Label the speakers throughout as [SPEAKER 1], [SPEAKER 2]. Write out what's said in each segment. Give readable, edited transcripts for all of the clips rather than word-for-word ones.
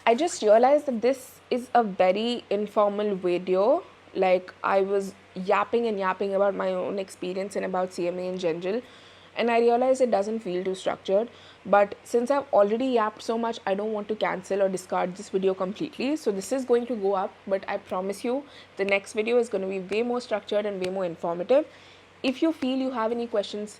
[SPEAKER 1] I just realized that this is a very informal video. Like, I was yapping and yapping about my own experience and about CMA in general, and I realized it doesn't feel too structured. But since I've already yapped so much, I don't want to cancel or discard this video completely. So, this is going to go up, but I promise you, the next video is going to be way more structured and way more informative. If you feel you have any questions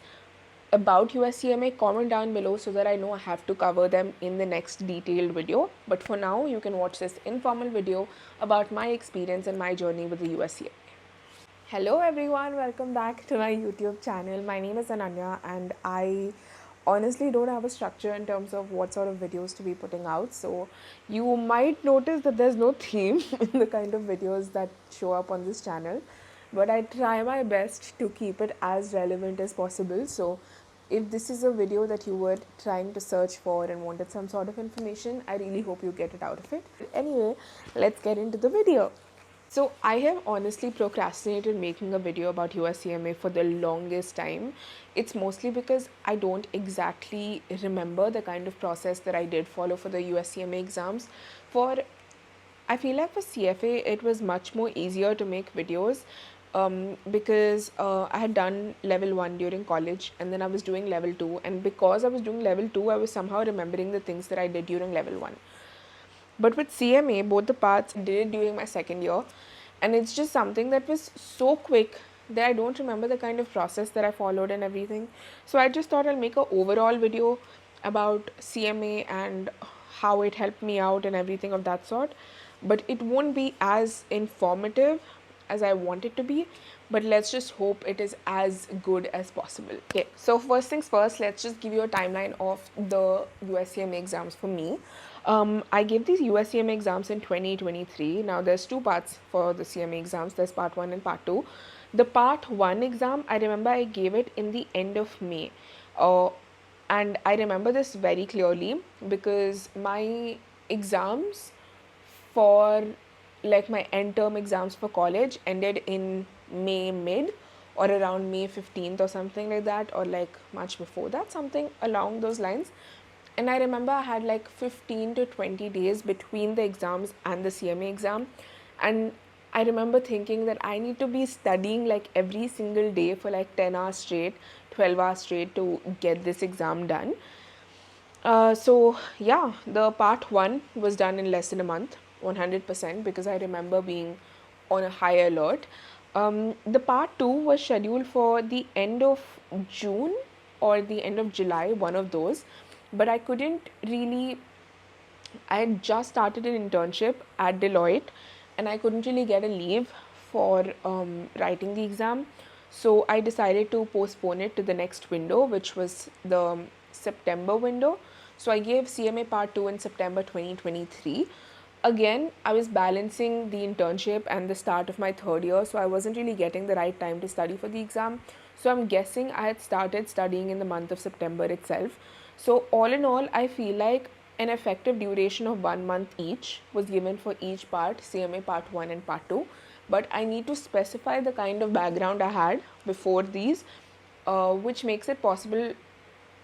[SPEAKER 1] about US CMA, comment down below so that I know I have to cover them in the next detailed video. But for now, you can watch this informal video about my experience and my journey with the US CMA. Hello everyone, welcome back to my YouTube channel. My name is Ananya and I honestly don't have a structure in terms of what sort of videos to be putting out. So you might notice that there's no theme in the kind of videos that show up on this channel. But I try my best to keep it as relevant as possible. So if this is a video that you were trying to search for and wanted some sort of information, I really hope you get it out of it. Anyway, let's get into the video. So I have honestly procrastinated making a video about US CMA for the longest time. It's mostly because I don't exactly remember the kind of process that I did follow for the US CMA exams. I feel like for CFA it was much more easier to make videos because I had done level 1 during college and then I was doing level 2, and because I was doing level 2 I was somehow remembering the things that I did during level 1. But with CMA, both the parts I did it during my second year, and it's just something that was so quick that I don't remember the kind of process that I followed and everything. So I just thought I'll make an overall video about CMA and how it helped me out and everything of that sort. But it won't be as informative as I want it to be, but let's just hope it is as good as possible. Okay, so first things first, let's just give you a timeline of the USCMA exams for me. I gave these USCMA exams in 2023. Now there's two parts for the CMA exams. There's part 1 and part 2. The part 1 exam, I remember I gave it in the end of May. And I remember this very clearly because my exams for like my end term exams for college ended in May mid or around May 15th or something like that, or like much before that, something along those lines. And I remember I had like 15 to 20 days between the exams and the CMA exam. And I remember thinking that I need to be studying like every single day for like 10 hours straight, 12 hours straight to get this exam done. So yeah, the part 1 was done in less than a month, 100%, because I remember being on a high alert. The part 2 was scheduled for the end of June or the end of July, one of those, but I couldn't really. I had just started an internship at Deloitte and I couldn't really get a leave for writing the exam. So I decided to postpone it to the next window, which was the September window. So I gave CMA Part 2 in September 2023. Again, I was balancing the internship and the start of my third year, so I wasn't really getting the right time to study for the exam. So I'm guessing I had started studying in the month of September itself. So all in all, I feel like an effective duration of 1 month each was given for each part, CMA Part 1 and Part 2. But I need to specify the kind of background I had before these, which makes it possible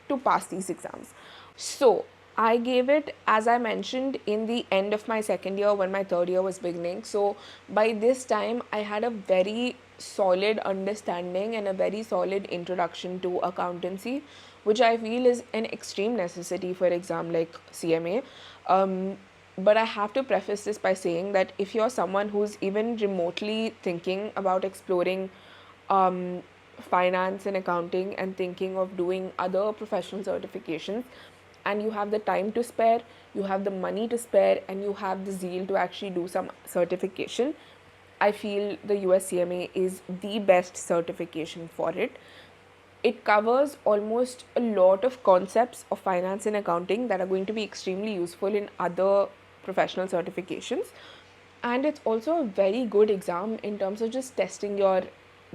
[SPEAKER 1] to pass these exams. So I gave it, as I mentioned, in the end of my second year when my third year was beginning. So by this time, I had a very solid understanding and a very solid introduction to accountancy, which I feel is an extreme necessity for exam like CMA. But I have to preface this by saying that if you're someone who's even remotely thinking about exploring finance and accounting and thinking of doing other professional certifications, and you have the time to spare, you have the money to spare, and you have the zeal to actually do some certification, I feel the US CMA is the best certification for it. It covers almost a lot of concepts of finance and accounting that are going to be extremely useful in other professional certifications. And it's also a very good exam in terms of just testing your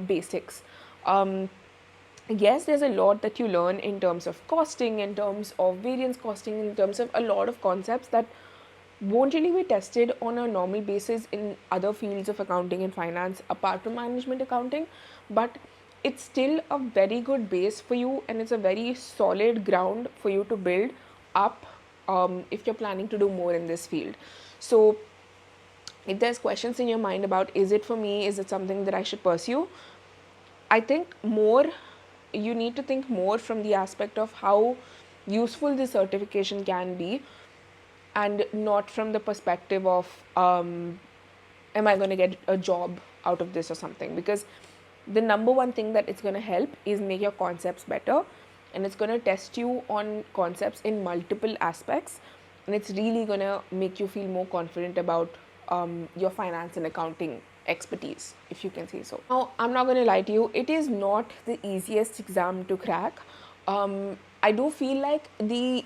[SPEAKER 1] basics. Yes, there's a lot that you learn in terms of costing, in terms of variance costing, in terms of a lot of concepts that won't really be tested on a normal basis in other fields of accounting and finance apart from management accounting, but it's still a very good base for you and it's a very solid ground for you to build up if you're planning to do more in this field. So if there's questions in your mind about, is it for me, is it something that I should pursue, I think more, you need to think more from the aspect of how useful the certification can be, and not from the perspective of, am I going to get a job out of this or something. Because the number one thing that it's going to help is make your concepts better, and it's going to test you on concepts in multiple aspects, and it's really going to make you feel more confident about your finance and accounting expertise, if you can say so. Now, I'm not going to lie to you, it is not the easiest exam to crack. I do feel like the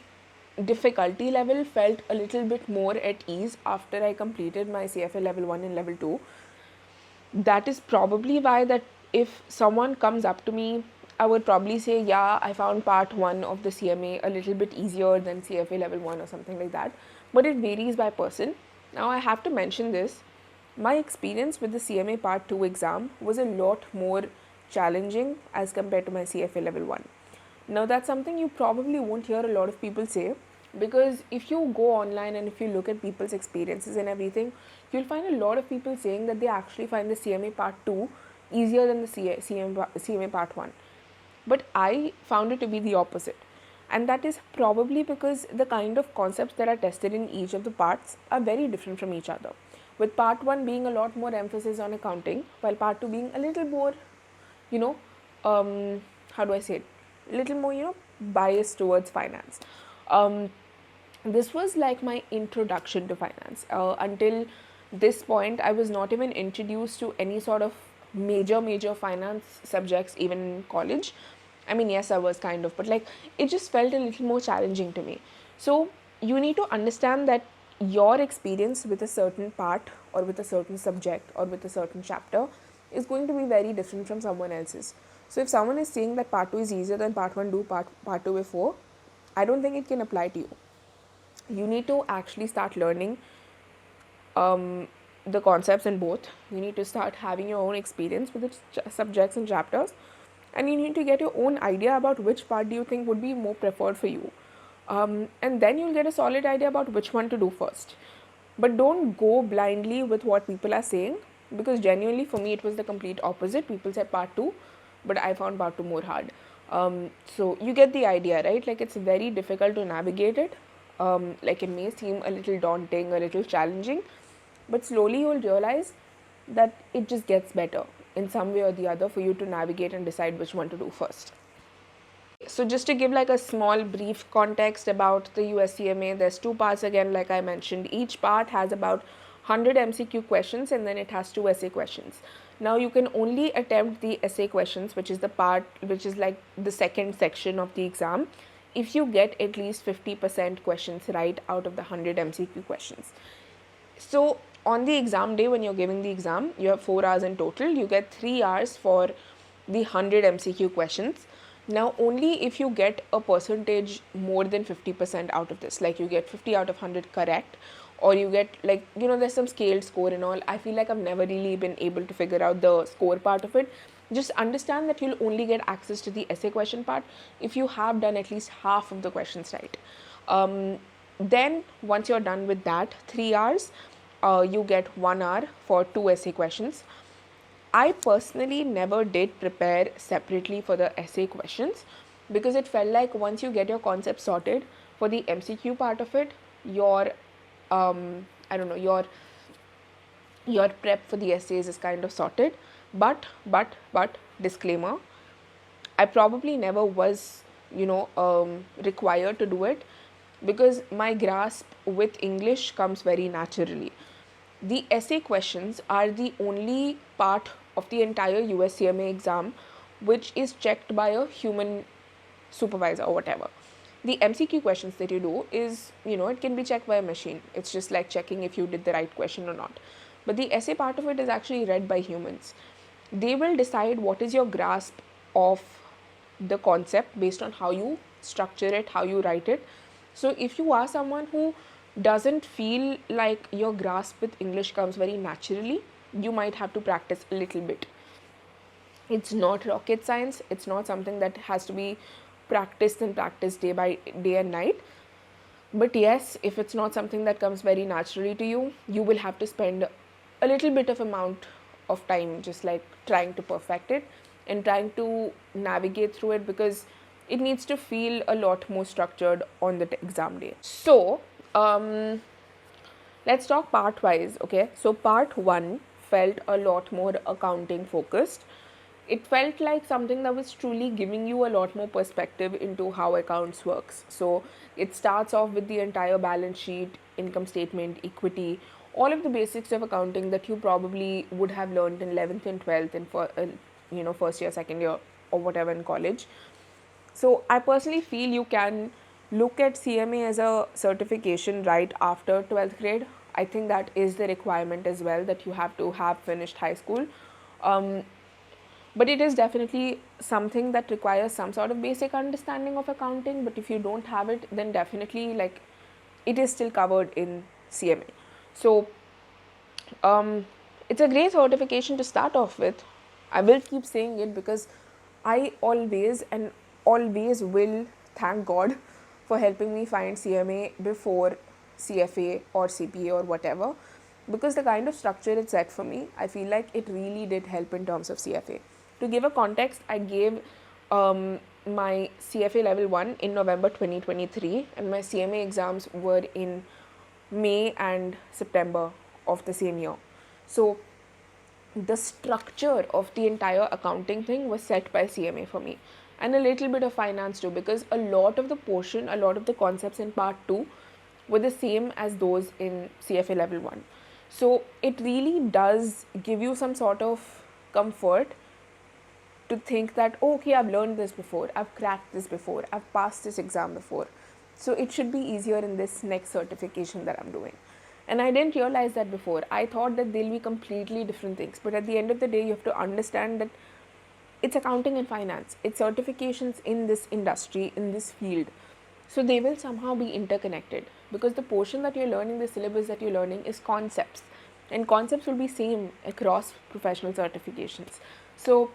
[SPEAKER 1] difficulty level felt a little bit more at ease after I completed my CFA level 1 and level 2. That is probably why that if someone comes up to me, I would probably say, yeah, I found part 1 of the CMA a little bit easier than CFA level 1 or something like that. But it varies by person. Now, I have to mention this. My experience with the CMA part 2 exam was a lot more challenging as compared to my CFA level 1. Now, that's something you probably won't hear a lot of people say, because if you go online and if you look at people's experiences and everything, you'll find a lot of people saying that they actually find the CMA part 2 easier than the CMA part 1. But I found it to be the opposite. And that is probably because the kind of concepts that are tested in each of the parts are very different from each other. With part 1 being a lot more emphasis on accounting, while part 2 being a little more, you know, how do I say it? A little more, biased towards finance. This was like my introduction to finance. Until this point, I was not even introduced to any sort of major finance subjects, even in college. I mean, yes, I was kind of, but like it just felt a little more challenging to me. So you need to understand that your experience with a certain part or with a certain subject or with a certain chapter is going to be very different from someone else's. So if someone is saying that part 2 is easier than part 1, do part 2 before, I don't think it can apply to you. You need to actually start learning the concepts in both. You need to start having your own experience with the subjects and chapters, and you need to get your own idea about which part do you think would be more preferred for you. And then you'll get a solid idea about which one to do first. But don't go blindly with what people are saying, because genuinely for me it was the complete opposite. People said part 2, but I found part 2 more hard. So you get the idea, right? Like it's very difficult to navigate it. Like it may seem a little daunting, a little challenging, but slowly you'll realize that it just gets better in some way or the other for you to navigate and decide which one to do first. So just to give like a small brief context about the US CMA, there's 2 parts again, like I mentioned. Each part has about 100 MCQ questions, and then it has 2 essay questions. Now you can only attempt the essay questions, which is the part which is like the second section of the exam, if you get at least 50% questions right out of the 100 MCQ questions. So on the exam day, when you're giving the exam, you have 4 hours in total. You get 3 hours for the 100 MCQ questions. Now, only if you get a percentage more than 50% out of this, like you get 50 out of 100 correct, or you get like, there's some scaled score and all. I feel like I've never really been able to figure out the score part of it. Just understand that you'll only get access to the essay question part if you have done at least half of the questions right. Then once you're done with that 3 hours, you get 1 hour for 2 essay questions. I personally never did prepare separately for the essay questions, because it felt like once you get your concept sorted for the MCQ part of it, your your prep for the essays is kind of sorted. But disclaimer, I probably never was required to do it, because my grasp with English comes very naturally. The essay questions are the only part of the entire US CMA exam which is checked by a human supervisor or whatever. The MCQ questions that you do is, it can be checked by a machine. It's just like checking if you did the right question or not. But the essay part of it is actually read by humans. They will decide what is your grasp of the concept based on how you structure it, how you write it. So if you are someone who doesn't feel like your grasp with English comes very naturally, you might have to practice a little bit. It's not rocket science. It's not something that has to be practiced and practiced day by day and night. But yes, if it's not something that comes very naturally to you, you will have to spend a little bit of amount of time just like trying to perfect it and trying to navigate through it, because it needs to feel a lot more structured on the exam day. So, um, let's talk part wise, okay? So, part one felt a lot more accounting focused. It felt like something that was truly giving you a lot more perspective into how accounts works. So, it starts off with the entire balance sheet, income statement, equity, all of the basics of accounting that you probably would have learned in 11th and 12th and for first year, second year, or whatever in college. So I personally feel you can look at CMA as a certification right after 12th grade. I think that is the requirement as well, that you have to have finished high school. Um, but it is definitely something that requires some sort of basic understanding of accounting. But if you don't have it, then definitely like it is still covered in CMA. So um, it's a great certification to start off with. I will keep saying it because I always and always will thank God for helping me find CMA before CFA or CPA or whatever, because the kind of structure it set for me, I feel like it really did help in terms of CFA. To give a context, I gave my CFA level 1 in November 2023, and my CMA exams were in May and September of the same year. So the structure of the entire accounting thing was set by CMA for me, and a little bit of finance too, because a lot of the portion, a lot of the concepts in part 2 were the same as those in CFA level 1. So it really does give you some sort of comfort to think that, oh, okay, I've learned this before, I've cracked this before, I've passed this exam before. So it should be easier in this next certification that I'm doing. And I didn't realize that before. I thought that they'll be completely different things. But at the end of the day, you have to understand that it's accounting and finance, it's certifications in this industry, in this field. So they will somehow be interconnected, because the portion that you're learning, the syllabus that you're learning is concepts. And concepts will be same across professional certifications. So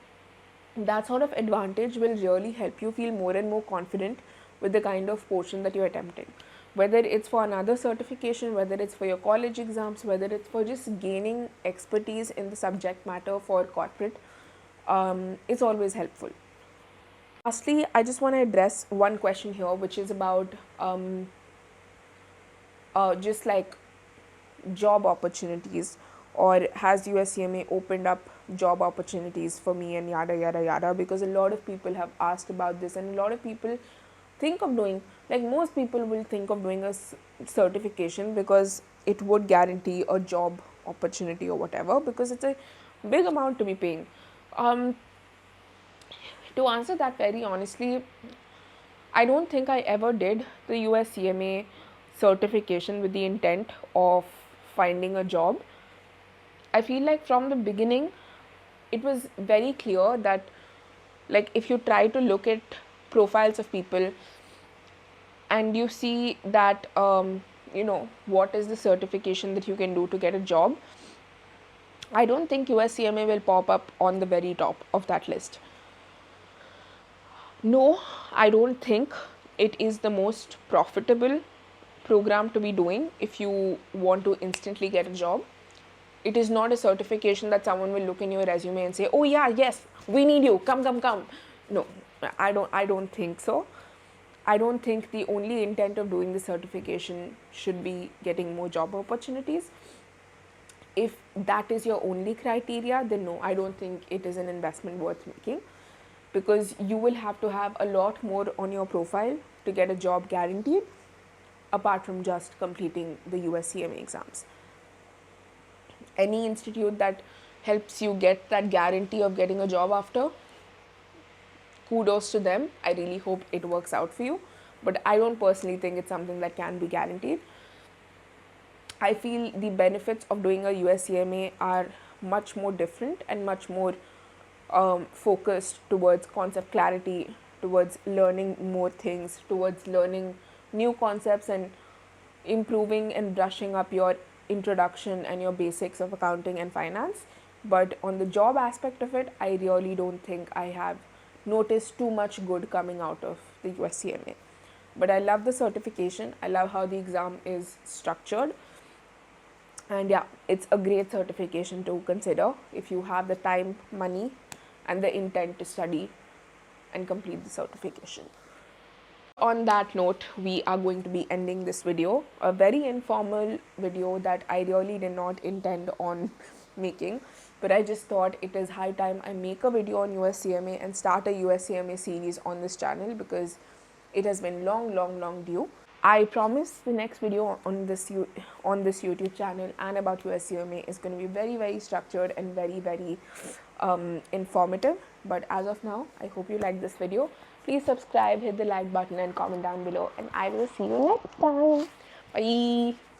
[SPEAKER 1] that sort of advantage will really help you feel more and more confident with the kind of portion that you're attempting. Whether it's for another certification, whether it's for your college exams, whether it's for just gaining expertise in the subject matter for corporate, it's always helpful. Lastly, I just want to address one question here, which is about just like job opportunities, or has US CMA opened up job opportunities for me, and yada yada yada, because a lot of people have asked about this, and a lot of people think of doing, like most people will think of doing a certification because it would guarantee a job opportunity or whatever, because it's a big amount to be paying. um, to answer that very honestly, I don't think I ever did the US CMA certification with the intent of finding a job. I feel like from the beginning, it was very clear that, like, if you try to look at profiles of people and you see that, what is the certification that you can do to get a job, I don't think US CMA will pop up on the very top of that list. No, I don't think it is the most profitable program to be doing if you want to instantly get a job. It is not a certification that someone will look in your resume and say, oh yeah, yes, we need you, come. No, I don't think so. I don't think the only intent of doing the certification should be getting more job opportunities. If that is your only criteria, then no, I don't think it is an investment worth making, because you will have to have a lot more on your profile to get a job guaranteed, apart from just completing the US CMA exams. Any institute that helps you get that guarantee of getting a job after, kudos to them. I really hope it works out for you, but I don't personally think it's something that can be guaranteed. I feel the benefits of doing a US CMA are much more different and much more focused towards concept clarity, towards learning more things, towards learning new concepts and improving and brushing up your introduction and your basics of accounting and finance. But on the job aspect of it, I really don't think I have noticed too much good coming out of the US CMA. but I love the certification. I love how the exam is structured. And yeah, it's a great certification to consider if you have the time, money, and the intent to study and complete the certification. On that note, we are going to be ending this video, a very informal video that I really did not intend on making, but I just thought it is high time I make a video on US CMA and start a US CMA series on this channel, because it has been long due. I promise the next video on this YouTube channel and about US CMA is going to be very structured and very informative. But as of now, I hope you like this video. Please subscribe, hit the like button and comment down below, and I will see you next time. Bye.